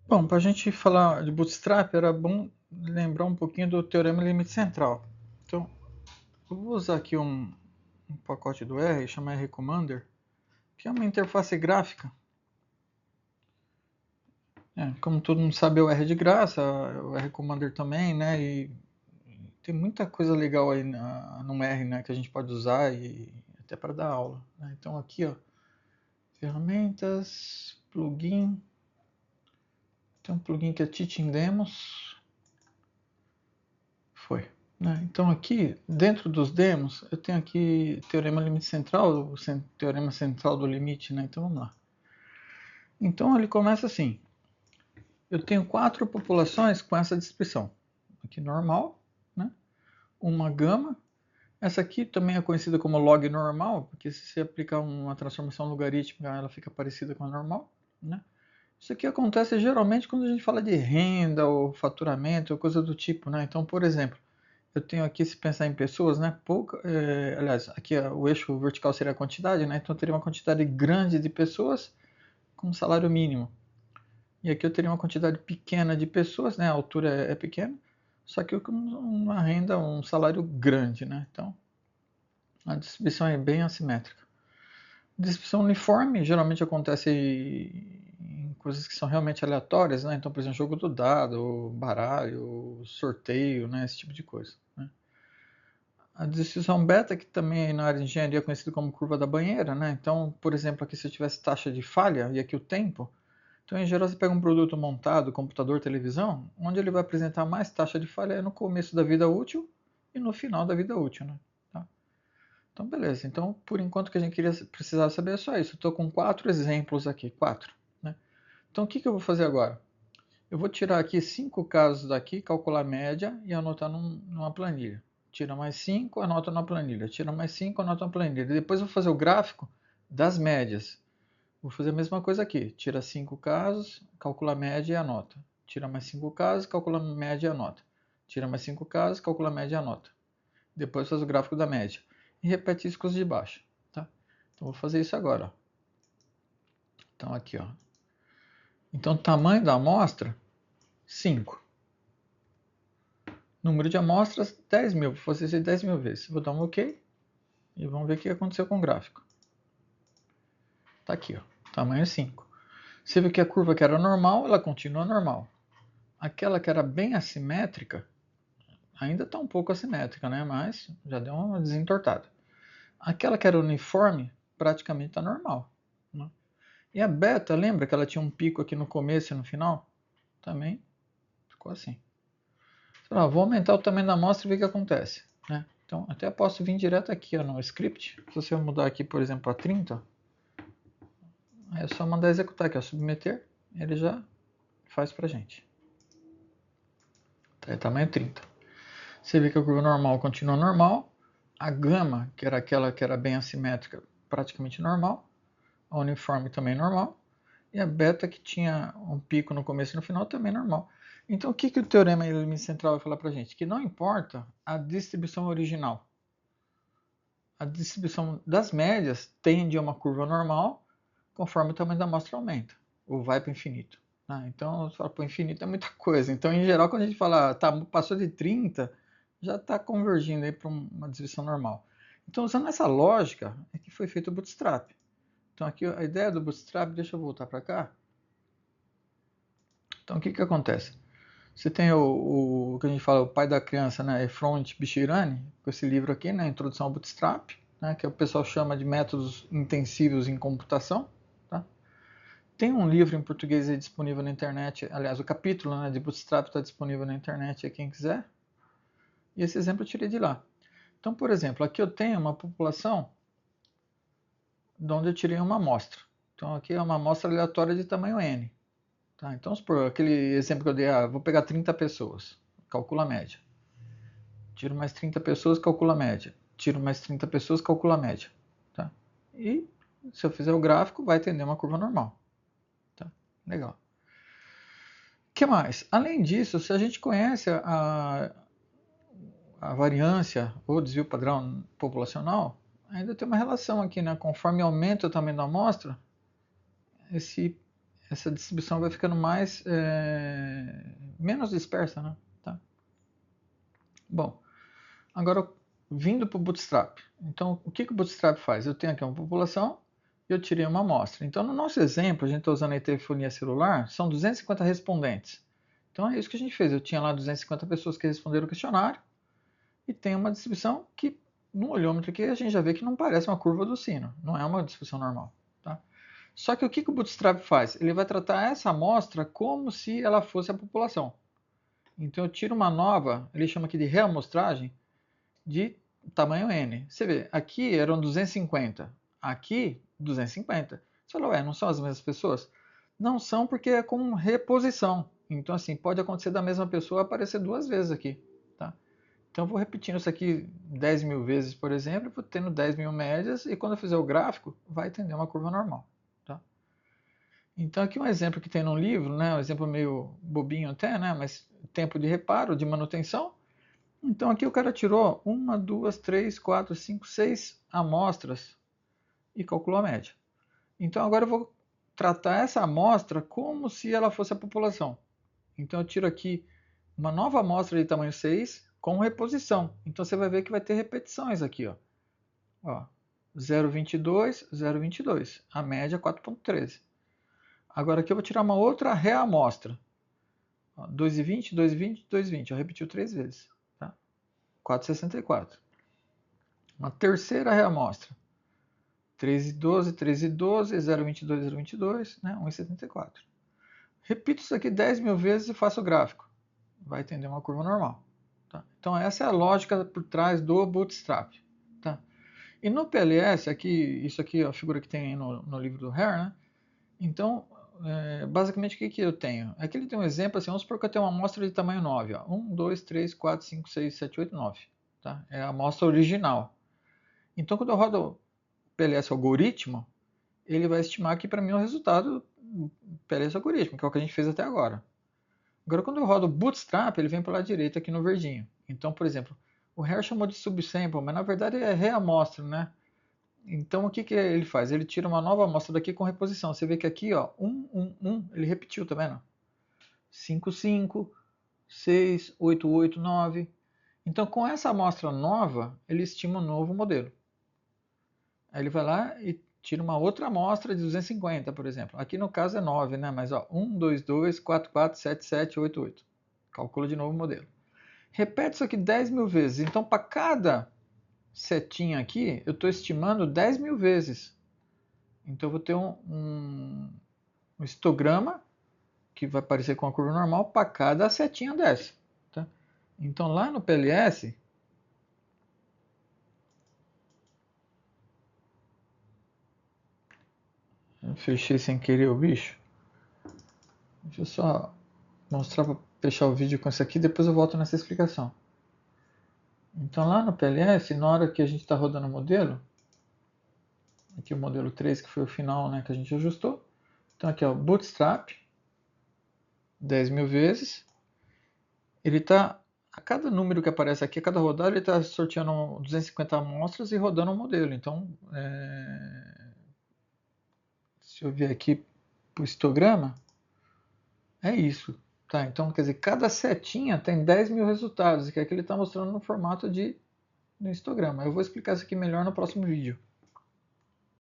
Bom, para a gente falar de Bootstrap, era bom lembrar um pouquinho do teorema limite central. Então, eu vou usar aqui um pacote do R, chama R Commander, que é uma interface gráfica. Como todo mundo sabe, o R é de graça, o R Commander também, né? E tem muita coisa legal aí no R, né, que a gente pode usar e até para dar aula. Né? Então aqui, ó, ferramentas, plugin. Tem um plugin que é Teaching Demos. Foi. Né? Então aqui, dentro dos demos, eu tenho aqui teorema limite central, o teorema central do limite, né? Então vamos lá. Então ele começa assim. Eu tenho 4 populações com essa descrição. Aqui normal, né? Uma gama. Essa aqui também é conhecida como log normal, porque se você aplicar uma transformação logarítmica, ela fica parecida com a normal, né? Isso aqui acontece geralmente quando a gente fala de renda ou faturamento ou coisa do tipo, né? Então, por exemplo, eu tenho aqui, se pensar em pessoas, né? Aliás, aqui o eixo vertical seria a quantidade, né? Então eu teria uma quantidade grande de pessoas com salário mínimo. E aqui eu teria uma quantidade pequena de pessoas, né? A altura é pequena, só que com uma renda, um salário grande, né? Então a distribuição é bem assimétrica. Distribuição uniforme geralmente acontece em coisas que são realmente aleatórias, né? Então, por exemplo, jogo do dado, baralho, sorteio, né? Esse tipo de coisa. Né? A distribuição beta, que também na área de engenharia é conhecida como curva da banheira, né? Então, por exemplo, aqui se eu tivesse taxa de falha e aqui o tempo, então em geral você pega um produto montado, computador, televisão, onde ele vai apresentar mais taxa de falha é no começo da vida útil e no final da vida útil, né? Tá? Então, beleza. Então, por enquanto que a gente precisava saber é só isso. Estou com 4 exemplos aqui, 4. Né? Então, o que eu vou fazer agora? Eu vou tirar aqui 5 casos daqui, calcular a média e anotar numa planilha. Tira mais 5, anota na planilha. Tira mais 5, anota na planilha. Depois eu vou fazer o gráfico das médias. Vou fazer a mesma coisa aqui. Tira 5 casos, calcula a média e anota. Tira mais 5 casos, calcula a média e anota. Tira mais 5 casos, calcula a média e anota. Depois faz o gráfico da média. E repete isso com os de baixo. Tá? Então vou fazer isso agora. Ó. Então aqui, ó. Então tamanho da amostra, 5. Número de amostras, 10.000. Vou fazer isso 10.000 vezes. Vou dar um OK e vamos ver o que aconteceu com o gráfico. Tá aqui, ó. Tamanho 5. Você viu que a curva que era normal, ela continua normal. Aquela que era bem assimétrica, ainda está um pouco assimétrica, né? Mas já deu uma desentortada. Aquela que era uniforme, praticamente está normal. Né? E a beta, lembra que ela tinha um pico aqui no começo e no final? Também ficou assim. Então, vou aumentar o tamanho da amostra e ver o que acontece. Né? Então, até posso vir direto aqui ó, no script. Se você mudar aqui, por exemplo, a 30, é só mandar executar aqui, ó, submeter, ele já faz pra gente. Tá, é tamanho 30. Você vê que a curva normal continua normal, a gama, que era aquela que era bem assimétrica, praticamente normal, a uniforme também normal, e a beta, que tinha um pico no começo e no final, também normal. Então, o que o teorema limite central vai falar para a gente? Que não importa a distribuição original. A distribuição das médias tende a uma curva normal conforme o tamanho da amostra aumenta, ou vai para o infinito. Então, para o infinito é muita coisa. Então, em geral, quando a gente fala passou de 30, já está convergindo para uma distribuição normal. Então, usando essa lógica, é que foi feito o Bootstrap. Então, aqui a ideia do Bootstrap, deixa eu voltar para cá. Então, o que acontece? Você tem o que a gente fala, o pai da criança, né, Efron Bichirani, com esse livro aqui, né, Introdução ao Bootstrap, né, que o pessoal chama de métodos intensivos em computação. Tá? Tem um livro em português aí disponível na internet, aliás, o capítulo, né, de Bootstrap está disponível na internet, a quem quiser. E esse exemplo eu tirei de lá. Então, por exemplo, aqui eu tenho uma população de onde eu tirei uma amostra. Então, aqui é uma amostra aleatória de tamanho N. Tá? Então, vamos supor, aquele exemplo que eu dei, vou pegar 30 pessoas, calcula a média. Tiro mais 30 pessoas, calcula a média. Tiro mais 30 pessoas, calcula a média. Tá? E se eu fizer o gráfico, vai atender uma curva normal. Tá? Legal. O que mais? Além disso, se a gente conhece a variância ou desvio padrão populacional, ainda tem uma relação aqui, né? Conforme aumenta o tamanho da amostra, essa distribuição vai ficando menos dispersa, né? Tá? Bom, agora vindo para o Bootstrap. Então, o que o Bootstrap faz? Eu tenho aqui uma população e eu tirei uma amostra. Então, no nosso exemplo, a gente está usando a telefonia celular, são 250 respondentes. Então, é isso que a gente fez. Eu tinha lá 250 pessoas que responderam o questionário e tem uma distribuição que, no olhômetro aqui, a gente já vê que não parece uma curva do sino. Não é uma distribuição normal. Tá? Só que o que o Bootstrap faz? Ele vai tratar essa amostra como se ela fosse a população. Então, eu tiro uma nova, ele chama aqui de reamostragem, de tamanho N. Você vê, aqui eram 250, aqui 250. Você falou, ué, não são as mesmas pessoas? Não são porque é com reposição. Então, assim, pode acontecer da mesma pessoa aparecer duas vezes aqui. Tá? Então, eu vou repetindo isso aqui 10 mil vezes, por exemplo, vou tendo 10 mil médias, e quando eu fizer o gráfico, vai atender uma curva normal. Tá? Então, aqui um exemplo que tem no livro, né, um exemplo meio bobinho até, né, mas tempo de reparo, de manutenção. Então aqui o cara tirou 1, 2, 3, 4, 5, 6 amostras e calculou a média. Então agora eu vou tratar essa amostra como se ela fosse a população. Então eu tiro aqui uma nova amostra de tamanho 6 com reposição. Então você vai ver que vai ter repetições aqui. Ó. 0,22, 0,22. A média 4,13. Agora aqui eu vou tirar uma outra reamostra. 2,20, 2,20, 2,20. Eu repetiu 3 vezes. 4,64. Uma terceira reamostra. 3,12, 3,12, 0,22, 0,22, né? 1,74. Repito isso aqui 10 mil vezes e faço o gráfico. Vai atender uma curva normal. Tá? Então essa é a lógica por trás do Bootstrap. Tá? E no PLS, aqui, isso aqui é a figura que tem no livro do Hare, né? Então, basicamente o que eu tenho? Aqui ele tem um exemplo, assim, vamos supor que eu tenho uma amostra de tamanho 9. Ó. 1, 2, 3, 4, 5, 6, 7, 8, 9. Tá? É a amostra original. Então, quando eu rodo o PLS algoritmo, ele vai estimar aqui para mim o resultado do PLS algoritmo, que é o que a gente fez até agora. Agora, quando eu rodo o Bootstrap, ele vem para o lado direito aqui no verdinho. Então, por exemplo, o Hare chamou de subsample, mas na verdade é reamostra, né? Então, o que ele faz? Ele tira uma nova amostra daqui com reposição. Você vê que aqui, ó, 1, 1, 1, ele repetiu, tá vendo? 5, 5, 6, 8, 8, 9. Então, com essa amostra nova, ele estima um novo modelo. Aí ele vai lá e tira uma outra amostra de 250, por exemplo. Aqui no caso é 9, né? Mas ó, 1, 2, 2, 4, 4, 7, 7, 8, 8. Calcula de novo o modelo. Repete isso aqui 10 mil vezes. Então, para cada setinha aqui, eu estou estimando 10 mil vezes. Então, eu vou ter um histograma que vai parecer com a curva normal para cada setinha dessa. Tá? Então, lá no PLS, eu fechei sem querer o bicho. Deixa eu só mostrar para fechar o vídeo com isso aqui, depois eu volto nessa explicação. Então lá no PLS, na hora que a gente está rodando o modelo, aqui o modelo 3, que foi o final, né, que a gente ajustou. Então aqui, ó, Bootstrap, 10 mil vezes. Ele está, a cada número que aparece aqui, a cada rodada, ele está sorteando 250 amostras e rodando o modelo. Então, se eu vier aqui para o histograma, é isso. Tá, então, quer dizer, cada setinha tem 10 mil resultados, que é que ele está mostrando no formato de no histograma. Eu vou explicar isso aqui melhor no próximo vídeo.